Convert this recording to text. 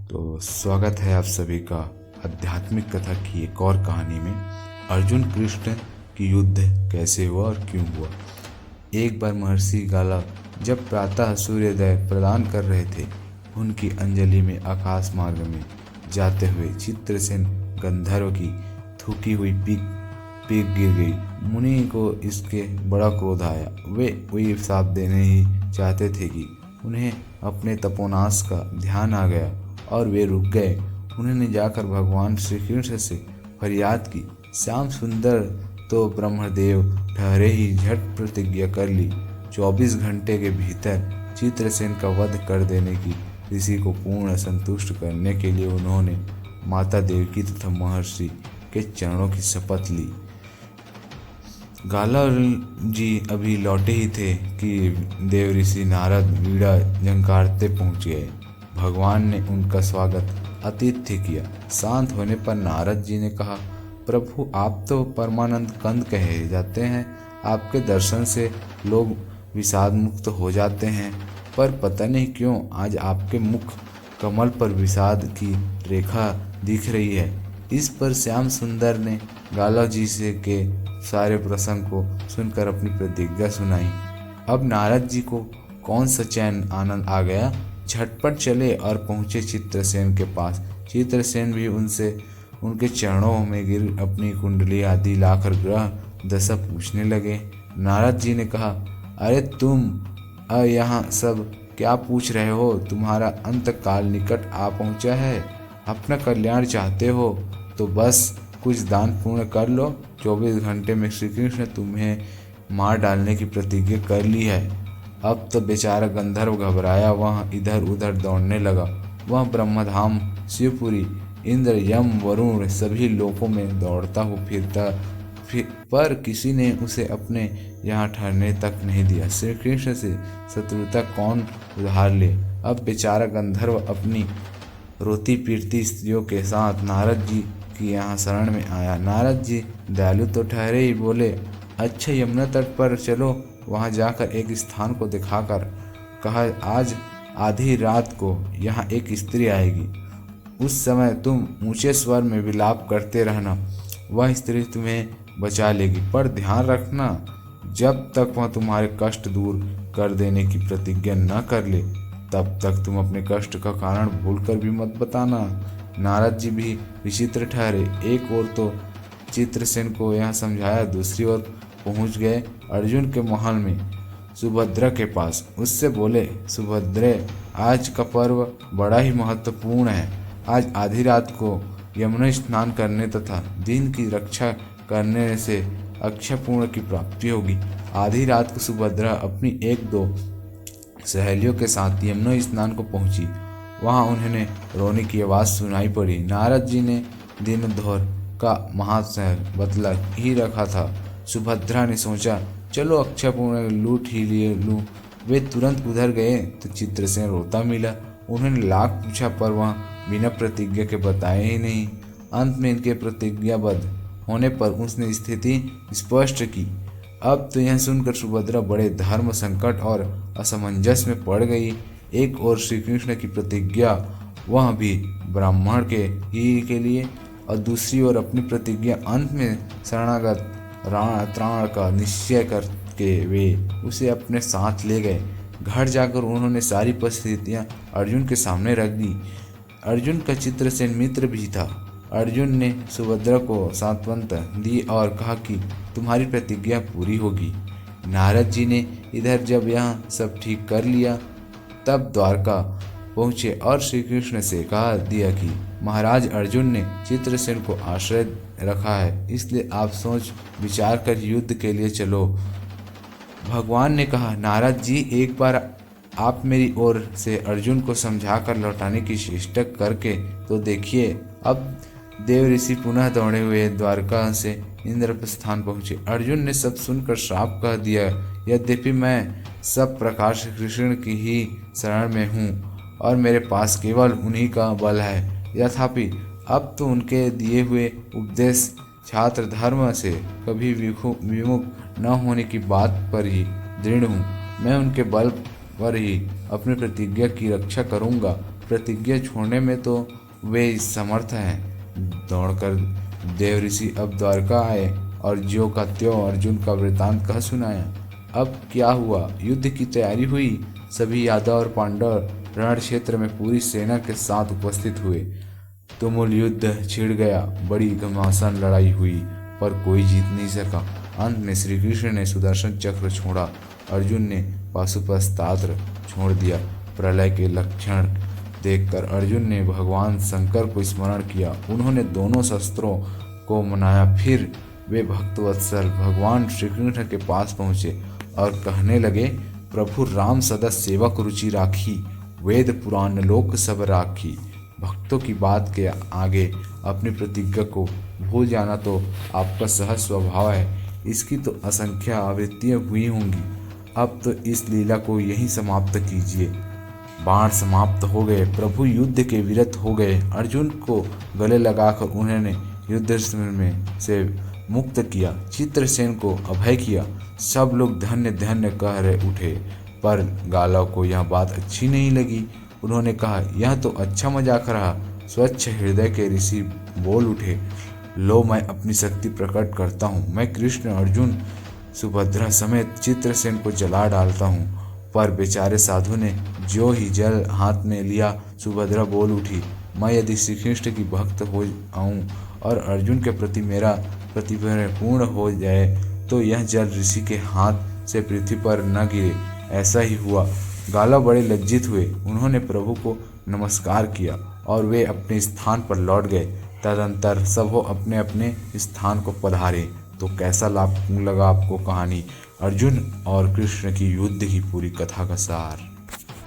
तो स्वागत है आप सभी का आध्यात्मिक कथा की एक और कहानी में। अर्जुन कृष्ण की युद्ध कैसे हुआ और क्यों हुआ। एक बार महर्षि गाला जब प्रातः सूर्योदय प्रदान कर रहे थे, उनकी अंजलि में आकाश मार्ग में जाते हुए चित्रसेन गंधर्व की थूकी हुई पीक गिर गई। मुनि को इसके बड़ा क्रोध आया। वे वही श्राप देने ही चाहते थे कि उन्हें अपने तपोनाश का ध्यान आ गया और वे रुक गए। उन्होंने जाकर भगवान श्री कृष्ण से फरियाद की। श्याम सुंदर तो ब्रह्मदेव ठहरे ही झट प्रतिज्ञा कर ली। 24 घंटे के भीतर चित्रसेन का वध कर देने की ऋषि को पूर्ण संतुष्ट करने के लिए उन्होंने माता देवकी तथा महर्षि के चरणों की शपथ ली। गाला जी अभी लौटे ही थे कि देव ऋषि नारद वीणा झंकारते पहुंच गए। भगवान ने उनका स्वागत आतिथ्य किया। शांत होने पर नारद जी ने कहा, प्रभु आप तो परमानंद कंद कहे जाते हैं। आपके दर्शन से लोग विषाद मुक्त हो जाते हैं, पर पता नहीं क्यों आज आपके मुख कमल पर विषाद की रेखा दिख रही है। इस पर श्याम सुंदर ने गाला जी से के सारे प्रसंग को सुनकर अपनी प्रतिज्ञा सुनाई। अब नारद जी को कौन सा चैन आनंद आ गया। झटपट चले और पहुंचे चित्रसेन के पास। चित्रसेन भी उनके चरणों में गिर अपनी कुंडली आदि लाकर ग्रह दशा पूछने लगे। नारद जी ने कहा, अरे तुम यहाँ सब क्या पूछ रहे हो। तुम्हारा अंत काल निकट आ पहुँचा है। अपना कल्याण चाहते हो तो बस कुछ दान पूर्ण कर लो। 24 घंटे में श्री कृष्ण ने तुम्हें मार डालने की प्रतिज्ञा कर ली है। अब तो बेचारा गंधर्व घबराया, वह इधर उधर दौड़ने लगा। वह ब्रह्मधाम, शिवपुरी, इंद्र, यम, वरुण सभी लोकों में दौड़ता हुआ फिरता पर किसी ने उसे अपने यहाँ ठहरने तक नहीं दिया। श्री कृष्ण से शत्रुता कौन उधार ले। अब बेचारा गंधर्व अपनी रोती पीटती स्त्रियों के साथ नारद जी की यहाँ शरण में आया। नारद जी दयालु तो ठहरे ही बोले, अच्छा यमुना तट पर चलो। वहाँ जाकर एक स्थान को दिखाकर कहा, आज आधी रात को यहाँ एक स्त्री आएगी। उस समय तुम ऊंचे स्वर में विलाप करते रहना। वह स्त्री तुम्हें बचा लेगी, पर ध्यान रखना जब तक वह तुम्हारे कष्ट दूर कर देने की प्रतिज्ञा न कर ले, तब तक तुम अपने कष्ट का कारण भूलकर भी मत बताना। नारद जी भी विचित्र ठहरे। एक ओर तो चित्रसेन को यह समझाया, दूसरी ओर पहुंच गए अर्जुन के महल में सुभद्रा के पास। उससे बोले, सुभद्रे आज का पर्व बड़ा ही महत्वपूर्ण है। आज आधी रात को यमुना स्नान करने तथा दिन की रक्षा करने से अक्षय पूर्ण की प्राप्ति होगी। आधी रात को सुभद्रा अपनी 1-2 सहेलियों के साथ यमुना स्नान को पहुंची। वहां उन्हें रोने की आवाज़ सुनाई पड़ी। नारद जी ने दिन दोहर का महात्म्य बतला ही रखा था। सुभद्रा ने सोचा, चलो अक्षय पूर्ण लूट ही लिए लूँ। वे तुरंत उधर गए तो चित्रसेन रोता मिला। उन्होंने लाख पूछा, पर वह बिना प्रतिज्ञा के बताए ही नहीं। अंत में इनके प्रतिज्ञाबद्ध होने पर उसने स्थिति स्पष्ट की। अब तो यह सुनकर सुभद्रा बड़े धर्म संकट और असमंजस में पड़ गई। एक और श्री कृष्ण की प्रतिज्ञा, वह भी ब्राह्मण के लिए, और दूसरी ओर अपनी प्रतिज्ञा। अंत में शरणागत त्राण का निश्चय करके वे उसे अपने साथ ले गए। घर जाकर उन्होंने सारी परिस्थितियां अर्जुन के सामने रख दी। अर्जुन का चित्रसेन मित्र भी था। अर्जुन ने सुभद्रा को सांत्वना दी और कहा कि तुम्हारी प्रतिज्ञा पूरी होगी। नारद जी ने इधर जब यह सब ठीक कर लिया, तब द्वारका पहुँचे और श्री कृष्ण से कहा दिया कि महाराज अर्जुन ने चित्रसेन को आश्रय रखा है, इसलिए आप सोच विचार कर युद्ध के लिए चलो। भगवान ने कहा, नारद जी एक बार आप मेरी ओर से अर्जुन को समझा कर लौटाने की चेष्टा करके तो देखिए। अब देव ऋषि पुनः दौड़े हुए द्वारका से इंद्रप्रस्थान पहुँचे। अर्जुन ने सब सुनकर श्राप कह दिया, यद्यपि मैं सब प्रकार से कृष्ण की ही शरण में हूँ और मेरे पास केवल उन्हीं का बल है। यथापि अब तो उनके दिए हुए उपदेश छात्र धर्म से कभी विमुख न होने की बात पर ही दृढ़ हूँ। मैं उनके बल पर ही अपनी प्रतिज्ञा की रक्षा करूँगा। प्रतिज्ञा छोड़ने में तो वे समर्थ हैं। दौड़कर देव ऋषि अब द्वारका आए और ज्यों का त्यों अर्जुन का वृतांत कह सुनाया। अब क्या हुआ? युद्ध की तैयारी हुई। सभी यादव और पांडव रण क्षेत्र में पूरी सेना के साथ उपस्थित हुए। तुमुल युद्ध छिड़ गया। बड़ी घमासान लड़ाई हुई पर कोई जीत नहीं सका। अंत में श्री कृष्ण ने सुदर्शन चक्र छोड़ा, अर्जुन ने पाशुपतास्त्र छोड़ दिया। प्रलय के लक्षण देखकर अर्जुन ने भगवान शंकर को स्मरण किया। उन्होंने दोनों शस्त्रों को मनाया। फिर वे भक्तवत्सल भगवान श्री कृष्ण के पास पहुँचे और कहने लगे, प्रभु राम सदा सेवक रुचि राखी, वेद पुराण लोक सब राखी। भक्तों की बात के आगे अपनी प्रतिज्ञा को भूल जाना तो आपका सहज स्वभाव है। इसकी तो असंख्य आवृत्तियाँ हुई होंगी। अब तो इस लीला को यहीं समाप्त कीजिए। बाण समाप्त हो गए। प्रभु युद्ध के विरत हो गए। अर्जुन को गले लगाकर उन्होंने युद्ध में से मुक्त किया। चित्रसेन को अभय किया। सब लोग धन्य धन्य कह रहे उठे, पर गालव को यह बात अच्छी नहीं लगी। उन्होंने कहा, यह तो अच्छा मजाक रहा। स्वच्छ हृदय के ऋषि बोल उठे, लो मैं अपनी शक्ति प्रकट करता हूँ। मैं कृष्ण, अर्जुन, सुभद्रा समेत चित्रसेन को जला डालता हूँ। पर बेचारे साधु ने जो ही जल हाथ में लिया, सुभद्रा बोल उठी, मैं यदि श्री कृष्ण की भक्त हो आऊँ और अर्जुन के प्रति मेरा प्रतिज्ञा पूर्ण हो जाए तो यह जल ऋषि के हाथ से पृथ्वी पर न गिरे। ऐसा ही हुआ। गाला बड़े लज्जित हुए। उन्होंने प्रभु को नमस्कार किया और वे अपने स्थान पर लौट गए। तदंतर सब अपने अपने स्थान को पधारे। तो कैसा लगा आपको कहानी? अर्जुन और कृष्ण की युद्ध की पूरी कथा का सार।